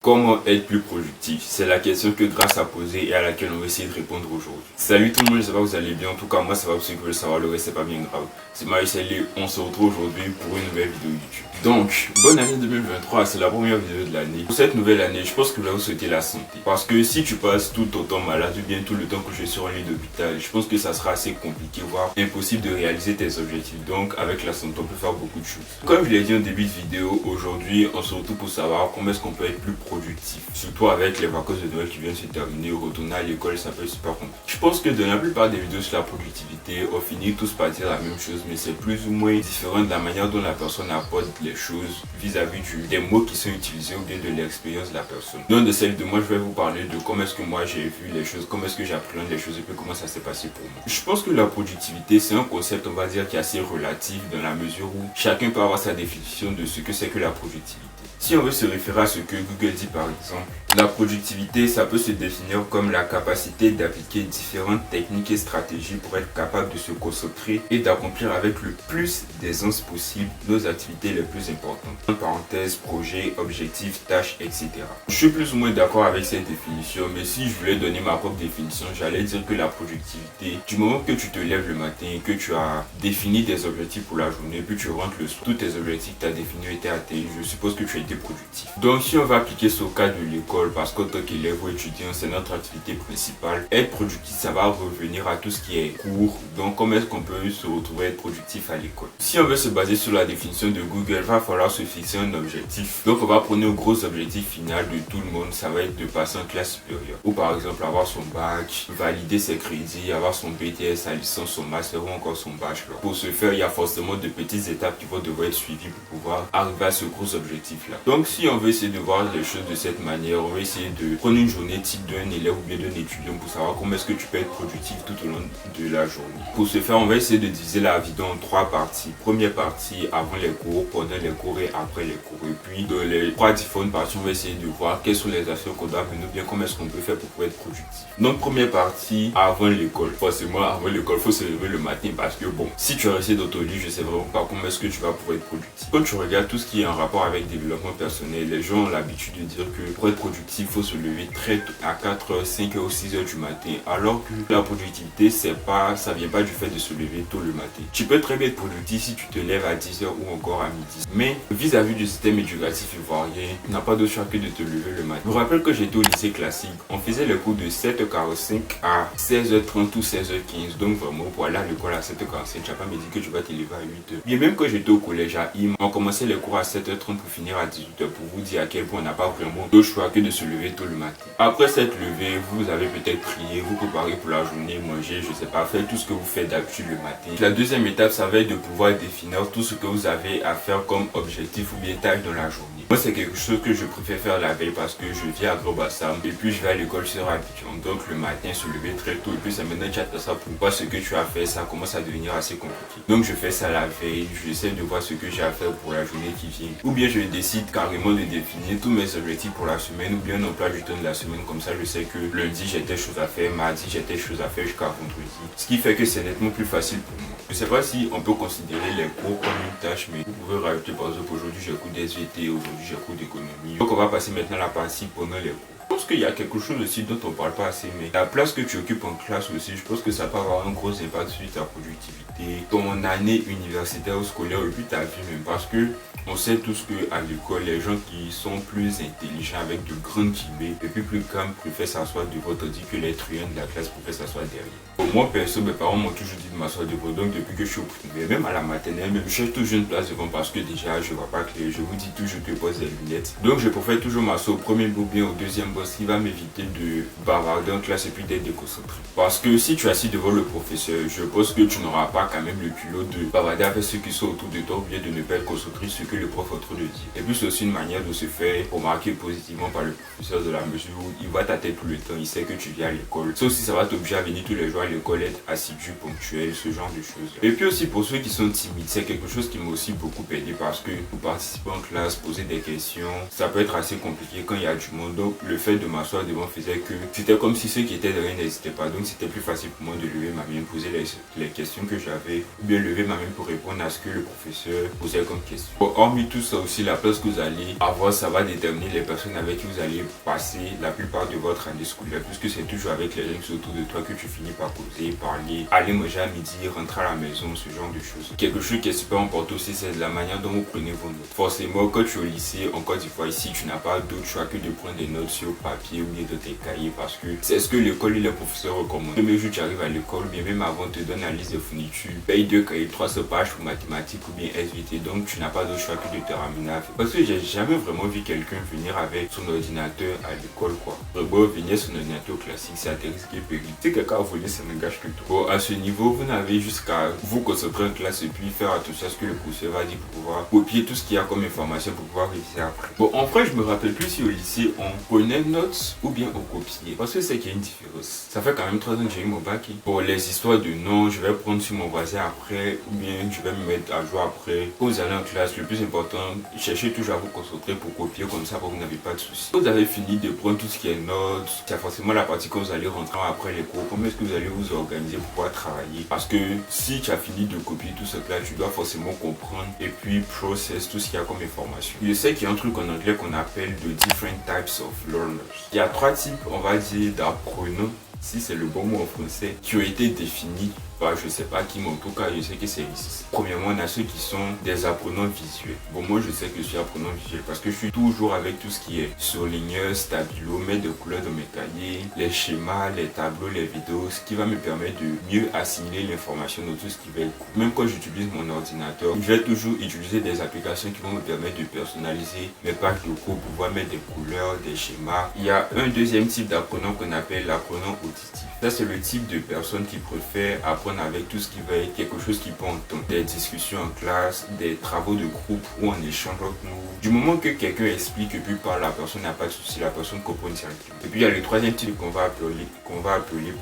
Comment être plus productif? C'est la question que Grâce a posée et à laquelle on va essayer de répondre aujourd'hui. Salut tout le monde, j'espère que vous allez bien. En tout cas, moi ça va, pour ceux qui veulent savoir, le reste c'est pas bien grave. C'est Marie-Célie, on se retrouve aujourd'hui pour une nouvelle vidéo YouTube. Donc, bonne année 2023, c'est la première vidéo de l'année. Pour cette nouvelle année, je pense que je vais vous souhaiter la santé. Parce que si tu passes tout ton temps malade ou bien tout le temps que je suis en lit d'hôpital, je pense que ça sera assez compliqué, voire impossible de réaliser tes objectifs. Donc, avec la santé, on peut faire beaucoup de choses. Comme je l'ai dit en début de vidéo, aujourd'hui, on se retrouve pour savoir comment est-ce qu'on peut être plus productif. Surtout avec les vacances de Noël qui viennent se terminer, retourner à l'école, ça peut être super compliqué. Je pense que dans la plupart des vidéos sur la productivité, on finit tous par dire la même chose, mais c'est plus ou moins différent de la manière dont la personne apporte les choses vis-à-vis des mots qui sont utilisés ou bien de l'expérience de la personne. Donc de cette vidéo, moi je vais vous parler de comment est-ce que moi j'ai vu les choses, comment est-ce que j'appréhende les choses et puis comment ça s'est passé pour moi. Je pense que la productivité, c'est un concept, on va dire, qui est assez relatif dans la mesure où chacun peut avoir sa définition de ce que c'est que la productivité. Si on veut se référer à ce que Google dit par exemple, la productivité, ça peut se définir comme la capacité d'appliquer différentes techniques et stratégies pour être capable de se concentrer et d'accomplir avec le plus d'aisance possible nos activités les plus importantes. En parenthèse, projets, objectifs, tâches, etc. Je suis plus ou moins d'accord avec cette définition, mais si je voulais donner ma propre définition, j'allais dire que la productivité, du moment que tu te lèves le matin et que tu as défini des objectifs pour la journée, puis tu rentres le soir, tous tes objectifs que tu as définis ont été atteints, je suppose que tu as été productif. Donc si on va appliquer ce au cas de l'école, parce qu'en tant qu'élève ou étudiant, c'est notre activité principale, être productif, ça va revenir à tout ce qui est cours. Donc comment est-ce qu'on peut se retrouver être productif à l'école? Si on veut se baser sur la définition de Google, il va falloir se fixer un objectif. Donc on va prendre un gros objectif final de tout le monde, ça va être de passer en classe supérieure. Ou par exemple avoir son bac, valider ses crédits, avoir son BTS, sa licence, son master ou encore son bachelor. Pour ce faire, il y a forcément de petites étapes qui vont devoir être suivies pour pouvoir arriver à ce gros objectif-là. Donc si on veut essayer de voir les choses de cette manière, on va essayer de prendre une journée type d'un élève ou bien d'un étudiant pour savoir comment est-ce que tu peux être productif tout au long de la journée. Pour ce faire, on va essayer de diviser la vidéo en 3 parties. Première partie avant les cours, pendant les cours et après les cours. Et puis dans les 3 différentes parties, on va essayer de voir quelles sont les actions qu'on doit mener ou bien comment est-ce qu'on peut faire pour être productif. Donc première partie avant l'école. Forcément avant l'école, il faut se lever le matin parce que bon, si tu es resté dans ton lit, je sais vraiment pas comment est-ce que tu vas pouvoir être productif. Quand tu regardes tout ce qui est en rapport avec développement personnel, les gens ont l'habitude de dire que pour être productif, il faut se lever très tôt, à 4h, 5h ou 6h du matin. Alors que la productivité, ça vient pas du fait de se lever tôt le matin. Tu peux très bien être productif si tu te lèves à 10h ou encore à midi. Mais vis-à-vis du système éducatif ivoirien, tu n'as pas d'autre choix que de te lever le matin. Je me rappelle que j'étais au lycée classique. On faisait les cours de 7h45 à 16h30 ou 16h15. Donc vraiment, pour aller à l'école à 7h45, tu n'as pas me dit que tu vas te lever à 8h. Bien même quand j'étais au collège à IM, on commençait les cours à 7h30 pour finir à 18h pour vous dire à quel point on n'a pas vraiment d'autre choix que de se lever tôt le matin. Après cette levée, vous avez peut-être prié, vous préparez pour la journée, manger, je sais pas, faire tout ce que vous faites d'habitude le matin. La deuxième étape, ça va être de pouvoir définir tout ce que vous avez à faire comme objectif ou bien tâche dans la journée. Moi, c'est quelque chose que je préfère faire la veille parce que je vis à Gros-Bassam et puis je vais à l'école sur Abidjan. Donc le matin, se lever très tôt et puis c'est maintenant tu as ça pour voir ce que tu as fait, ça commence à devenir assez compliqué. Donc je fais ça la veille, j'essaie de voir ce que j'ai à faire pour la journée qui vient. Ou bien je décide carrément de définir tous mes objectifs pour la semaine ou bien un emploi du temps de la semaine. Comme ça, je sais que lundi j'ai des choses à faire, mardi j'ai des choses à faire jusqu'à vendredi. Ce qui fait que c'est nettement plus facile pour moi. Je sais pas si on peut considérer les cours comme une tâche, mais vous pouvez rajouter par exemple aujourd'hui j'ai cours d'SVT, aujourd'hui j'ai cours d'économie. Donc on va passer maintenant à la partie pendant les cours. Je pense qu'il y a quelque chose aussi dont on parle pas assez, mais la place que tu occupes en classe aussi, je pense que ça peut avoir un gros impact sur ta productivité, ton année universitaire ou scolaire et puis ta vie même, parce que on sait tous qu'à l'école, les gens qui sont plus intelligents avec de grandes guillemets et puis plus calmes préfèrent s'asseoir devant, tandis que les truands de la classe préfèrent s'asseoir derrière. Pour moi perso, mes parents m'ont toujours dit de m'asseoir devant, donc depuis que je suis au primaire, même à la maternelle, même je cherche toujours une place devant parce que déjà je vois pas clair, je vous dis toujours que je pose des lunettes. Donc je préfère toujours m'asseoir au premier bout bien au deuxième bout, ce qui va m'éviter de bavarder en classe et puis d'être déconcentré. Parce que si tu es assis devant le professeur, je pense que tu n'auras pas quand même le culot de bavarder avec ceux qui sont autour de toi ou bien de ne pas être concentré sur ce que le prof est en train de dire. Et puis c'est aussi une manière de se faire remarquer positivement par le professeur de la mesure où il voit ta tête tout le temps, il sait que tu viens à l'école. Ça aussi ça va t'obliger à venir tous les jours à l'école, être assidu, ponctuel, ce genre de choses. Et puis aussi pour ceux qui sont timides, c'est quelque chose qui m'a aussi beaucoup aidé parce que pour participer en classe, poser des questions, ça peut être assez compliqué quand il y a du monde. Donc le fait de m'asseoir devant faisait que c'était comme si ceux qui étaient derrière n'hésitaient pas. Donc c'était plus facile pour moi de lever ma main, poser les questions que j'avais, ou bien lever ma main pour répondre à ce que le professeur posait comme question. Bon, hormis tout ça aussi, la place que vous allez avoir, ça va déterminer les personnes avec qui vous allez passer la plupart de votre année scolaire, puisque c'est toujours avec les gens autour de toi que tu finis par causer, parler, aller manger à midi, rentrer à la maison, ce genre de choses. Quelque chose qui est super important aussi, c'est de la manière dont vous prenez vos notes. Forcément, quand tu es au lycée, en Côte d'Ivoire ici, tu n'as pas d'autre choix que de prendre des notes sur papier ou bien de tes cahiers parce que c'est ce que l'école et les professeurs recommandent. Le premier jour tu arrives à l'école, bien même avant, te donne la liste de fournitures, paye 2 cahiers, 300 pages pour mathématiques ou bien SVT, donc tu n'as pas d'autre choix que de te ramener à faire. Parce que j'ai jamais vraiment vu quelqu'un venir avec son ordinateur à l'école, quoi. Bon, venir son ordinateur classique, c'est à tes risques et périls. Si quelqu'un a volé, ça ne gâche que tout. Bon, à ce niveau, vous n'avez jusqu'à vous concentrer en classe et puis faire attention à ce que le professeur va dire pour pouvoir copier tout ce qu'il y a comme information pour pouvoir réviser après. Bon, en vrai, je me rappelle plus si au lycée on prenait notes ou bien on copiait. Parce que c'est qu'il y a une différence. Ça fait quand même 3 ans que j'ai eu mon bac. Pour les histoires de non, je vais prendre sur mon voisin après ou bien je vais me mettre à jour après. Quand vous allez en classe, le plus important, cherchez toujours à vous concentrer pour copier comme ça, pour que vous n'avez pas de soucis. Quand vous avez fini de prendre tout ce qui est notes, c'est forcément la partie quand vous allez rentrer après les cours. Comment est-ce que vous allez vous organiser pour pouvoir travailler? Parce que si tu as fini de copier tout ce que là, tu dois forcément comprendre et puis process tout ce qu'il y a comme information. Je sais qu'il y a un truc en anglais qu'on appelle the different types of learners. Il y a 3 types, on va dire, d'apprenants, si c'est le bon mot en français, qui ont été définis. Bah, je sais pas qui, mais en tout cas, je sais que c'est ici. Premièrement, on a ceux qui sont des apprenants visuels. Bon, moi, je sais que je suis apprenant visuel parce que je suis toujours avec tout ce qui est surligneur, stabilo, mettre de couleurs dans mes cahiers, les schémas, les tableaux, les vidéos, ce qui va me permettre de mieux assimiler l'information dans tout ce qui va être cours. Même quand j'utilise mon ordinateur, je vais toujours utiliser des applications qui vont me permettre de personnaliser mes pages de cours, pour pouvoir mettre des couleurs, des schémas. Il y a un deuxième type d'apprenant qu'on appelle l'apprenant auditif. Ça, c'est le type de personne qui préfère apprendre avec tout ce qui va être quelque chose qui prend temps. Des discussions en classe, des travaux de groupe où on échange entre nous. Du moment que quelqu'un explique et puis par la personne n'a pas de souci, la personne comprend directement. Et puis il y a le troisième type qu'on va appeler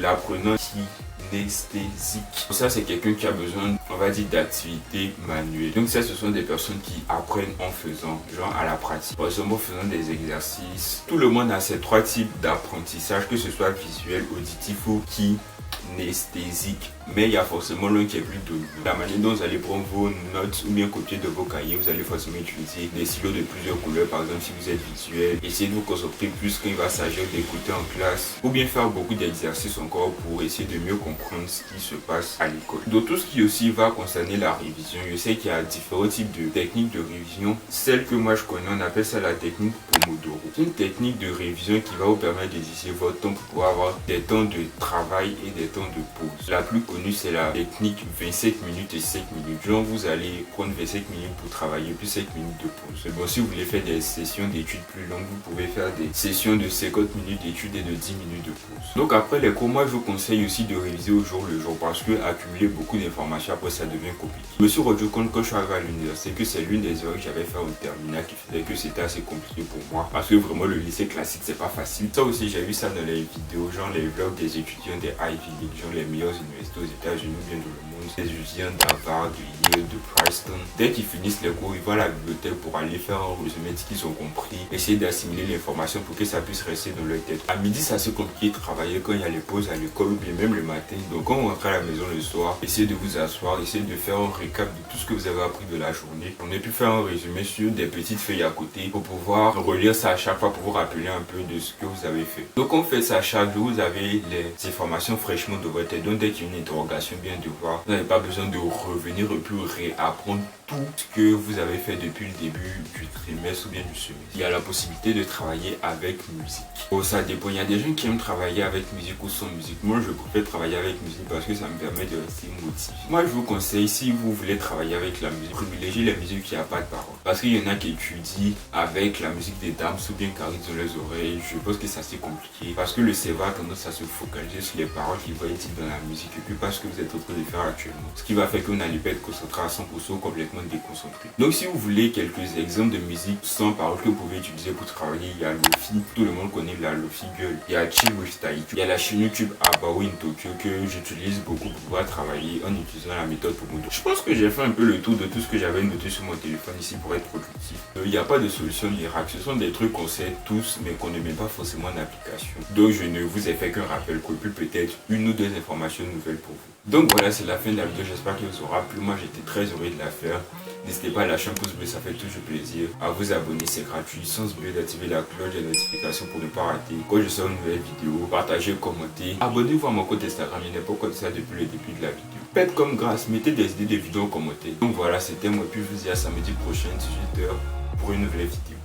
l'apprenant kinesthésique. Ça, c'est quelqu'un qui a besoin, on va dire, d'activités manuelles. Donc ça, ce sont des personnes qui apprennent en faisant, genre à la pratique. Par exemple, en faisant des exercices. Tout le monde a ces 3 types d'apprentissage, que ce soit visuel, auditif ou kinesthésique. Mais il y a forcément l'un qui est plus dominant. La manière dont vous allez prendre vos notes ou bien copier de vos cahiers, vous allez forcément utiliser des stylos de plusieurs couleurs. Par exemple, si vous êtes visuel, essayez de vous concentrer plus quand il va s'agir d'écouter en classe, ou bien faire beaucoup d'exercices encore pour essayer de mieux comprendre ce qui se passe à l'école. Donc tout ce qui aussi va concerner la révision, je sais qu'il y a différents types de techniques de révision. Celle que moi je connais, on appelle ça la technique Pomodoro. C'est une technique de révision qui va vous permettre d'utiliser votre temps pour pouvoir avoir des temps de travail et des temps de pause. La plus connue, c'est la technique 25 minutes et 5 minutes. Genre, vous allez prendre 25 minutes pour travailler, puis 5 minutes de pause. Bon, si vous voulez faire des sessions d'études plus longues, vous pouvez faire des sessions de 50 minutes d'études et de 10 minutes de pause. Donc après les cours, moi je vous conseille aussi de réviser au jour le jour parce que accumuler beaucoup d'informations, après ça devient compliqué. Je me suis rendu compte quand je suis arrivé à l'université que c'est l'une des erreurs que j'avais fait au terminal qui faisait que c'était assez compliqué pour moi parce que vraiment le lycée classique c'est pas facile. Ça aussi j'ai vu ça dans les vidéos, genre les vlogs des étudiants des Ivy League, genre les meilleures universités aux États-Unis ou bien dans le monde, des étudiants d'Harvard, de Yale, de Princeton. Dès qu'ils finissent les cours, ils vont à la bibliothèque pour aller faire un résumé de ce qu'ils ont compris, essayer d'assimiler l'information pour que ça puisse rester dans leur tête. À midi, c'est assez compliqué de travailler quand il y a les pauses à l'école ou bien même le matin. Donc quand vous rentrez à la maison le soir, essayez de vous asseoir, essayez de faire un récap de tout ce que vous avez appris de la journée. On a pu faire un résumé sur des petites feuilles à côté pour pouvoir relire ça à chaque fois pour vous rappeler un peu de ce que vous avez fait. Donc on fait ça à chaque jour, vous avez les informations fraîchement de votre tête. Donc dès qu'il y a une interrogation, bien devoir, vous n'avez pas besoin de revenir et puis réapprendre tout ce que vous avez fait depuis le début du trimestre ou bien du semestre. Il y a la possibilité de travailler avec musique. Bon, ça dépend. Il y a des gens qui aiment travailler avec musique ou sans musique. Moi, je préfère travailler avec musique parce que ça me permet de rester motivé. Moi, je vous conseille, si vous voulez travailler avec la musique, privilégiez la musique qui n'a pas de parole. Parce qu'il y en a qui étudient avec la musique des dames ou bien carré dans les oreilles. Je pense que c'est assez compliqué parce que le cerveau a tendance à se focaliser sur les paroles qui vont être dites dans la musique et puis pas ce que vous êtes en train de faire actuellement. Ce qui va faire que vous n'allez pas être concentré à 100% complètement déconcentré. Donc si vous voulez quelques exemples de musique sans parole que vous pouvez utiliser pour travailler, il y a Lofi. Tout le monde connaît la Lofi Girl, il y a Chill with Taï, il y a la chaîne YouTube Abawi in Tokyo que j'utilise beaucoup pour pouvoir travailler en utilisant la méthode Pomodoro. Je pense que j'ai fait un peu le tour de tout ce que j'avais noté sur mon téléphone ici pour être productif. Il n'y a pas de solution miracle, ce sont des trucs qu'on sait tous mais qu'on ne met pas forcément en application. Donc je ne vous ai fait qu'un rappel, puis peut-être une ou deux informations nouvelles pour vous. Donc voilà, c'est la fin de la vidéo, j'espère qu'elle vous aura plu. Moi j'étais très heureux de la faire. N'hésitez pas à lâcher un pouce bleu, ça fait toujours plaisir. À vous abonner, c'est gratuit, sans oublier d'activer la cloche des notifications pour ne pas rater quand je sors une nouvelle vidéo. Partagez, commentez. Abonnez-vous à mon compte Instagram, il n'est pas comme ça depuis le début de la vidéo. Faites comme grâce, mettez des idées de vidéos en commentaire. Donc voilà, c'était moi, puis je vous dis à samedi prochain, 18h, pour une nouvelle vidéo.